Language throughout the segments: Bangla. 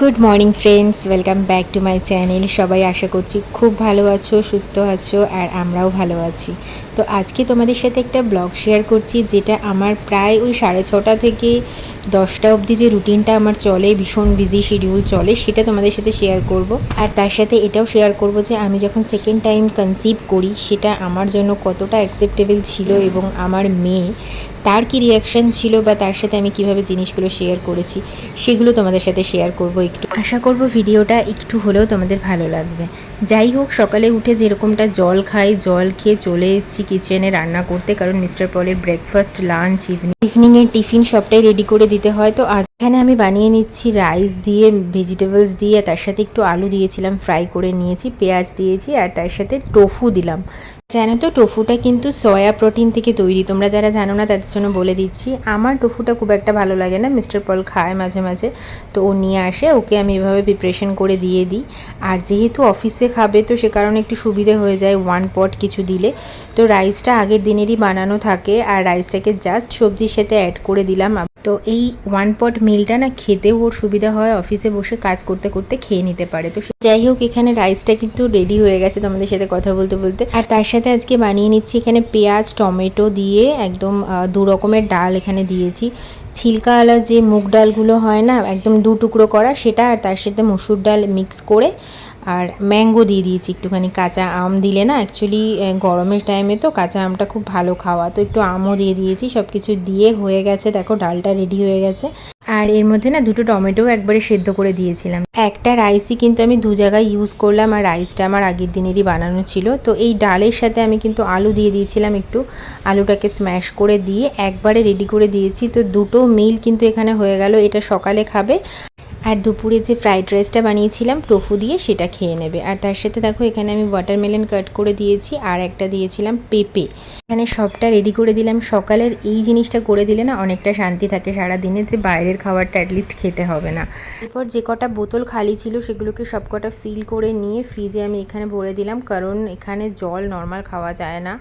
Good morning friends, welcome back to my channel. সবাই আশা করছি খুব ভালো আছো, সুস্থ আছো, আর আমরাও ভালো আছি। তো আজকে তোমাদের সাথে একটা ব্লগ শেয়ার করছি, যেটা আমার প্রায় ওই 6:30 থেকে 10টা অবধি যে রুটিনটা আমার চলে, ভীষণ বিজি শিডিউল চলে, সেটা তোমাদের সাথে শেয়ার করব। আর তার সাথে এটাও শেয়ার করব যে আমি যখন সেকেন্ড টাইম কনসিভ করি সেটা আমার জন্য কতটা অ্যাকসেপ্টেবল ছিল, এবং আমার মেয়ে তার কি রিয়াকশান ছিল, বা তার সাথে আমি কিভাবে জিনিসগুলো শেয়ার করেছি সেগুলো তোমাদের সাথে শেয়ার করব। একটু আশা করব ভিডিওটা একটু হলেও তোমাদের ভালো লাগবে। যাই হোক, সকালে উঠে যেরকমটা জল খাই, জল খেয়ে চলে এসেছি কিচেনে রান্না করতে, কারণ মিস্টার পলের ব্রেকফাস্ট, লাঞ্চ, ইভিনিংয়ের টিফিন সবটাই রেডি করে দিতে হয়। তো আজ এখানে আমি বানিয়ে নিচ্ছি রাইস দিয়ে, ভেজিটেবলস দিয়ে, তার সাথে একটু আলু দিয়েছিলাম, ফ্রাই করে নিয়েছি, পেঁয়াজ দিয়েছি, আর তার সাথে টোফু দিলাম। জানো তো, টোফুটা কিন্তু সয়া প্রোটিন থেকে তৈরি। তোমরা যারা জানো না তাদের জন্য বলে দিচ্ছি। আমার টোফুটা খুব একটা ভালো লাগে না, মিস্টার পল খায় মাঝে মাঝে, তো ও নিয়ে আসে, ওকে আমি এভাবে প্রিপারেশন করে দিয়ে দিই। আর যেহেতু অফিসে খাবে, তো সে কারণে একটু সুবিধে হয়ে যায় ওয়ান পট কিছু দিলে। তো রাইসটা আগের দিনেরই বানানো থাকে, আর রাইসটাকে জাস্ট সবজির সাথে অ্যাড করে দিলাম। তো এই ওয়ান পট মিলটা না খেতেও ওর সুবিধা হয়, অফিসে বসে কাজ করতে করতে খেয়ে নিতে পারে। তো যাই হোক, এখানে রাইসটা কিন্তু রেডি হয়ে গেছে তোমাদের সাথে কথা বলতে বলতে। আর তার সাথে আজকে বানিয়ে নিচ্ছি এখানে পেঁয়াজ টমেটো দিয়ে একদম 2 রকমের ডাল এখানে দিয়েছি। ছিলকাওয়ালা যে মুগ ডালগুলো হয় না, একদম 2 টুকরো করা, সেটা, আর তার সাথে মসুর ডাল মিক্স করে, আর ম্যাঙ্গো দিয়ে দিয়েছি একটুখানি। কাঁচা আম দিলে না, অ্যাকচুয়ালি গরমের টাইমে তো কাঁচা আমটা খুব ভালো খাওয়া, তো একটু আমও দিয়ে দিয়েছি। সব কিছু দিয়ে হয়ে গেছে, দেখো ডালটা রেডি হয়ে গেছে। আর এর মধ্যে না 2টো টমেটোও একবারে সেদ্ধ করে দিয়েছিলাম। একটা রাইসই কিন্তু আমি 2 জায়গায় ইউজ করলাম, আর রাইসটা আমার আগের দিনেরই বানানো ছিল। তো এই ডালের সাথে আমি কিন্তু আলু দিয়ে দিয়েছিলাম, একটু আলুটাকে স্ম্যাশ করে দিয়ে একবারে রেডি করে দিয়েছি। তো 2টো মিল কিন্তু এখানে হয়ে গেল। এটা সকালে খাবে, আর দুপুরে যে ফ্রাইড রাইসটা বানিয়েছিলাম টোফু দিয়ে, সেটা খেয়ে নেবে। আর তার সাথে দেখো এখানে আমি ওয়াটারমেলন কাট করে দিয়েছি, আর একটা দিয়েছিলাম পেঁপে। এখানে সবটা রেডি করে দিলাম। সকালের এই জিনিসটা করে দিলে না অনেকটা শান্তি থাকে সারা দিনের, যে বাইরের খাবারটা অ্যাটলিস্ট খেতে হবে না। এরপর যে কটা বোতল খালি ছিল সেগুলোকে সব কটা ফিল করে নিয়ে ফ্রিজে আমি এখানে ভরে দিলাম, কারণ এখানে জল নর্মাল খাওয়া যায় না,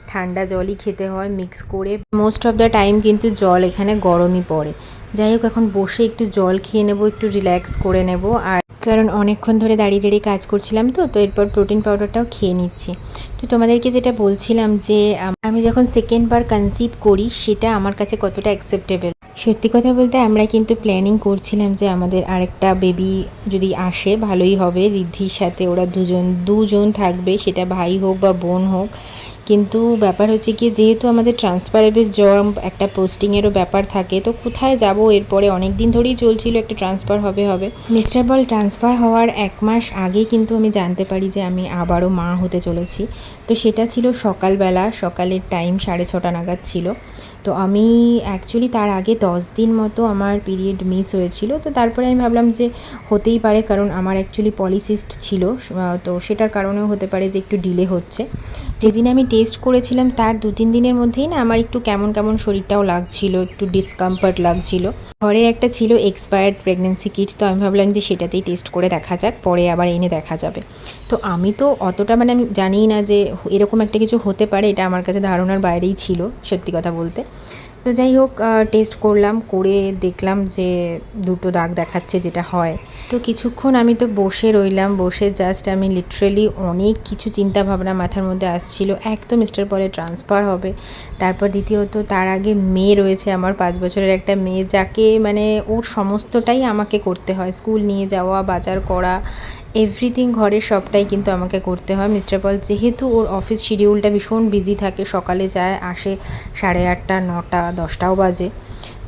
ঠান্ডা জলই খেতে হয় মিক্স করে। মোস্ট অফ দ্য টাইম কিন্তু জল এখানে গরমই পড়ে। যাই হোক, এখন বসে একটু জল খেয়ে নেবো, একটু রিল্যাক্স করে নেব। আর কারণ অনেকক্ষণ ধরে দাঁড়িয়ে দাঁড়িয়ে কাজ করছিলাম, তো এরপর প্রোটিন পাউডারটাও খেয়ে নিচ্ছি। তো তোমাদেরকে যেটা বলছিলাম যে আমি যখন সেকেন্ডবার কনসিভ করি সেটা আমার কাছে কতটা অ্যাকসেপ্টেবল। সত্যি কথা বলতে আমরা কিন্তু প্ল্যানিং করছিলাম যে আমাদের আরেকটা বেবি যদি আসে ভালোই হবে, ঋদ্ধির সাথে ওরা দুজন থাকবে, সেটা ভাই হোক বা বোন হোক। কিন্তু ব্যাপার হচ্ছে কি, যেহেতু আমাদের ট্রান্সফারেবল জব, একটা পোস্টিংয়েরও ব্যাপার থাকে, তো কোথায় যাব এরপরে, অনেক দিন ধরেই চলছিল একটা ট্রান্সফার হবে। মিস্টার বল ট্রান্সফার হওয়ার 1 মাস আগে কিন্তু আমি জানতে পারি যে আমি আবারও মা হতে চলেছি। তো সেটা ছিল সকালবেলা, সকালের টাইম 6:30 নাগাদ ছিল। তো আমি অ্যাকচুয়ালি তার আগে 10 দিন মতো আমার পিরিয়ড মিস হয়েছিল। তো তারপরে আমি ভাবলাম যে হতেই পারে, কারণ আমার অ্যাকচুয়ালি পলিসিস্ট ছিল, তো সেটার কারণেও হতে পারে যে একটু ডিলে হচ্ছে। যেদিন আমি টেস্ট করেছিলাম তার 2-3 দিনের মধ্যেই না আমার একটু কেমন কেমন শরীরটাও লাগছিল, একটু ডিসকমফর্ট লাগছিল। ঘরে একটা ছিল এক্সপায়ার্ড প্রেগনেন্সি কিট, তো আমি ভাবলাম যে সেটাতেই টেস্ট করে দেখা যাক, পরে আবার এনে দেখা যাবে। তো আমি তো অতটা আমি জানিই না যে এরকম একটা কিছু হতে পারে, এটা আমার কাছে ধারণার বাইরেই ছিল সত্যি কথা বলতে। তো যাই হোক, টেস্ট করলাম, করে দেখলাম যে 2টো দাগ দেখাচ্ছে, যেটা হয়। তো কিছুক্ষণ আমি তো বসে রইলাম, বসে জাস্ট আমি লিটারেলি অনেক কিছু চিন্তা ভাবনা মাথার মধ্যে আসছিল। এক তো মিস্টার পলে ট্রান্সফার হবে, তারপর দ্বিতীয়ত তার আগে মেয়ে রয়েছে আমার, 5 বছরের একটা মেয়ে, যাকে ওর সমস্তটাই আমাকে করতে হয়, স্কুল নিয়ে যাওয়া, বাজার করা, এভরিথিং, ঘরের সবটাই কিন্তু আমাকে করতে হয়। মিস্টার পল যেহেতু ওর অফিস শিডিউলটা ভীষণ বিজি থাকে, সকালে যায়, আসে 8:30, 9টা, 10টাও বাজে,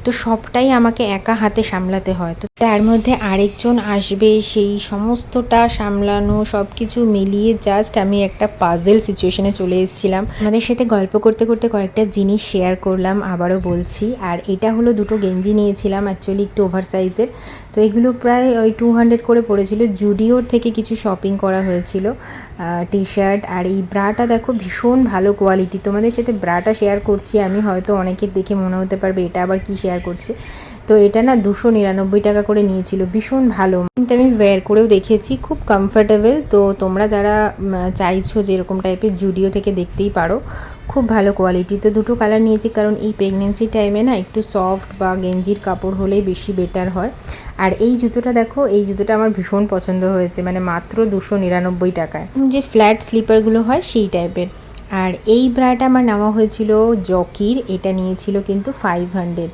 তো সবটাই আমাকে একা হাতে সামলাতে হয়। তো তার মধ্যে আরেকজন আসবে, সেই সমস্তটা সামলানো, সব কিছু মিলিয়ে জাস্ট আমি একটা পাজেল সিচুয়েশনে চলে এসেছিলাম। আমাদের সাথে গল্প করতে করতে কয়েকটা জিনিস শেয়ার করলাম, আবারও বলছি। আর এটা হলো 2টো গেঞ্জি নিয়েছিলাম, অ্যাকচুয়ালি একটু ওভার সাইজের। তো এগুলো প্রায় ওই 200 করে পড়েছিল, জুডিওর থেকে কিছু শপিং করা হয়েছিল, টি শার্ট। আর এই ব্রাটা দেখো ভীষণ ভালো কোয়ালিটি, তোমাদের সাথে ব্রাটা শেয়ার করছি আমি, হয়তো অনেকের দেখে মনে হতে পারবে এটা আবার কি শেয়ার করছে। তো এটা না 299 টাকা করে নিয়েছিল, ভীষণ ভালো, কিন্তু আমি ওয়্যার করেও দেখেছি, খুব কমফর্টেবল। তো তোমরা যারা চাইছো যে এরকম টাইপের, জুডিও থেকে দেখতেই পারো, খুব ভালো কোয়ালিটি। তো দুটো কালার নিয়েছি কারণ এই প্রেগনেন্সি টাইমে না একটু সফট বা গেঞ্জির কাপড় হলেই বেশি বেটার হয়। আর এই জুতোটা দেখো, এই জুতোটা আমার ভীষণ পছন্দ হয়েছে, মানে মাত্র 299 টাকায়, যে ফ্ল্যাট স্লিপারগুলো হয় সেই টাইপের। আর এই ব্রাটা আমার নেওয়া হয়েছিল জকির, এটা নিয়েছিল কিন্তু 500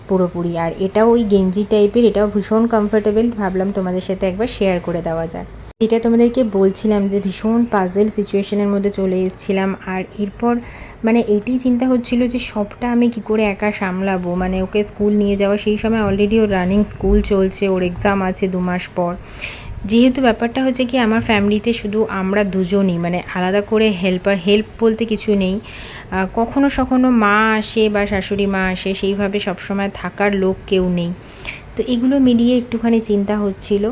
পুরোপুরি। আর এটাও ওই গেঞ্জি টাইপের, এটাও ভীষণ কমফোর্টেবল, ভাবলাম তোমাদের সাথে একবার শেয়ার করে দেওয়া যায়। এটা তোমাদেরকে বলছিলাম যে ভীষণ পাজল সিচুয়েশনের মধ্যে চলে এসেছিলাম। আর এরপর মানে এটাই চিন্তা হচ্ছিল যে সবটা আমি কি করে একা সামলাবো, মানে ওকে স্কুল নিয়ে যাওয়া, সেই সময় অলরেডি ওর রানিং স্কুল চলছে, ওর এক্সাম আছে 2 মাস পর। যেহেতু ব্যাপারটা হচ্ছে কি আমার ফ্যামিলিতে শুধু আমরা দুজনই, মানে আলাদা করে হেল্প বলতে কিছু নেই। কখনো সখনো মা আসে বা শাশুড়ি মা আসে, সেইভাবে সবসময় থাকার লোক কেউ নেই। তো এগুলো মিলিয়ে একটুখানি চিন্তা হচ্ছিল।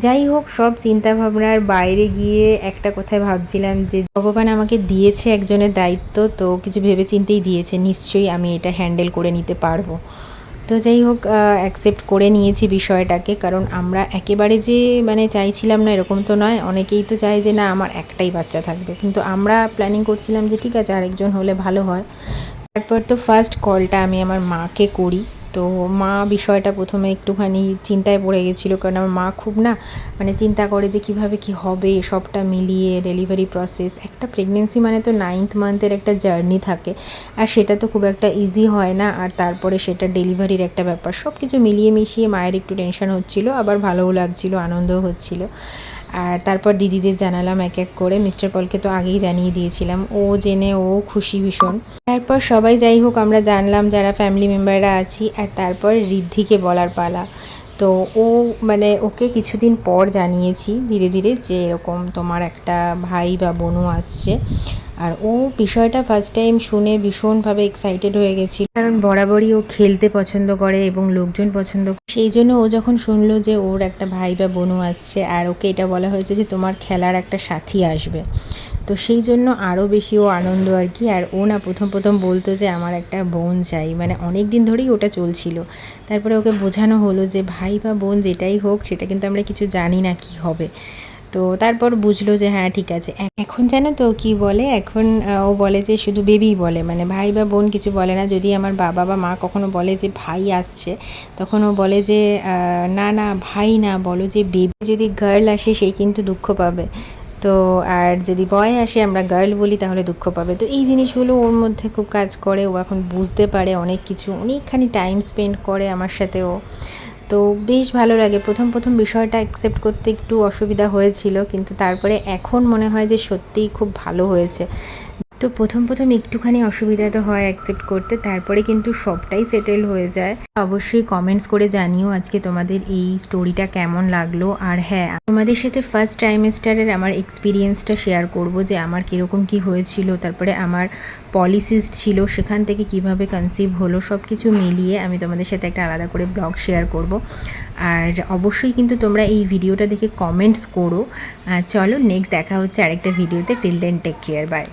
যাই হোক, সব চিন্তাভাবনার বাইরে গিয়ে একটা কথায় ভাবছিলাম যে ভগবান আমাকে দিয়েছে একজনের দায়িত্ব, তো কিছু ভেবে চিন্তেই দিয়েছে, নিশ্চয়ই আমি এটা হ্যান্ডেল করে নিতে পারবো। তো যাই হোক, অ্যাকসেপ্ট করে নিয়েছি বিষয়টাকে, কারণ আমরা একেবারে যে মানে চাইছিলাম না এরকম তো নয়। অনেকেই তো চায় যে না আমার একটাই বাচ্চা থাকবে, কিন্তু আমরা প্ল্যানিং করছিলাম যে ঠিক আছে আরেকজন হলে ভালো হয়। তারপর তো ফার্স্ট কলটা আমি আমার মাকে করি। তো মা বিষয়টা প্রথমে একটুখানি চিন্তায় পড়ে গেছিলো, কারণ আমার মা খুব না মানে চিন্তা করে যে কিভাবে কি হবে সবটা মিলিয়ে ডেলিভারি প্রসেস। একটা প্রেগনেন্সি মানে তো 9th মান্থের একটা জার্নি থাকে, আর সেটা তো খুব একটা ইজি হয় না। আর তারপরে সেটা ডেলিভারির একটা ব্যাপার, সব কিছু মিলিয়ে মিশিয়ে মায়ের একটু টেনশন হচ্ছিলো, আবার ভালোও লাগছিলো, আনন্দও হচ্ছিলো। আর তারপর দিদিদের জানালাম এক এক করে। মিস্টার পলকে তো আগেই জানিয়ে দিয়েছিলাম, ও জেনে ও খুশি ভীষণ। তারপর সবাই যাই হোক আমরা জানলাম যারা ফ্যামিলি মেম্বাররা আছি। আর তারপর ঋদ্ধিকে বলার পালা। তো ও মানে ওকে কিছুদিন পর জানিয়েছি ধীরে ধীরে যে এরকম তোমার একটা ভাই বা বোনও আসছে। আর ও বিষয়টা ফার্স্ট টাইম শুনে ভীষণভাবে এক্সাইটেড হয়ে গেছিল, কারণ বরাবরই ও খেলতে পছন্দ করে এবং লোকজন পছন্দ করে। সেই জন্য ও যখন শুনলো যে ওর একটা ভাই বা বোনও আসছে, আর ওকে এটা বলা হয়েছে যে তোমার খেলার একটা সাথী আসবে, তো সেই জন্য আরও বেশি ও আনন্দ আর কি। আর ও না প্রথম বলতো যে আমার একটা বোন চাই, মানে অনেক দিন ধরেই ওটা চলছিল। তারপরে ওকে বোঝানো হলো যে ভাই বা বোন যেটাই হোক সেটা কিন্তু আমরা কিছু জানি না কি হবে। তো তারপর বুঝলো যে হ্যাঁ ঠিক আছে। এখন জানো তো কি বলে, এখন ও বলে যে শুধু বেবি বলে, মানে ভাই বা বোন কিছু বলে না। যদি আমার বাবা বা মা কখনো বলে যে ভাই আসছে, তখন ও বলে যে না না ভাই না, বলো যে বেবি। যদি গার্ল আসে সেই কিন্তু দুঃখ পাবে, তো আর যদি বয় আসে আমরা গার্ল বলি তাহলে দুঃখ পাবে। তো এই জিনিসগুলো ওর মধ্যে খুব কাজ করে, ও এখন বুঝতে পারে অনেক কিছু, অনেকখানি টাইম স্পেন্ড করে আমার সাথেও। তো বেশ ভালো লাগে। প্রথম বিষয়টা অ্যাকসেপ্ট করতে একটু অসুবিধা হয়েছিল, কিন্তু তারপরে এখন মনে হয় যে সত্যিই খুব ভালো হয়েছে। তো প্রথম একটুখানি অসুবিধা তো হয় অ্যাকসেপ্ট করতে, তারপরে কিন্তু সবটাই সেটেল হয়ে যায়। অবশ্যই কমেন্টস করে জানিও আজকে তোমাদের এই স্টোরিটা কেমন লাগলো। আর হ্যাঁ, তোমাদের সাথে ফার্স্ট ট্রাইমেস্টারের আমার এক্সপিরিয়েন্সটা শেয়ার করব যে আমার কীরকম কী হয়েছিল, তারপরে আমার পলিসিস্ট ছিল সেখান থেকে কিভাবে কনসিভ হলো, সব কিছু মিলিয়ে আমি তোমাদের সাথে একটা আলাদা করে ব্লগ শেয়ার করব। আর অবশ্যই কিন্তু তোমরা এই ভিডিওটা দেখে কমেন্টস করো। চলো নেক্সট দেখা হচ্ছে আরেকটা ভিডিওতে। Till then take care, by.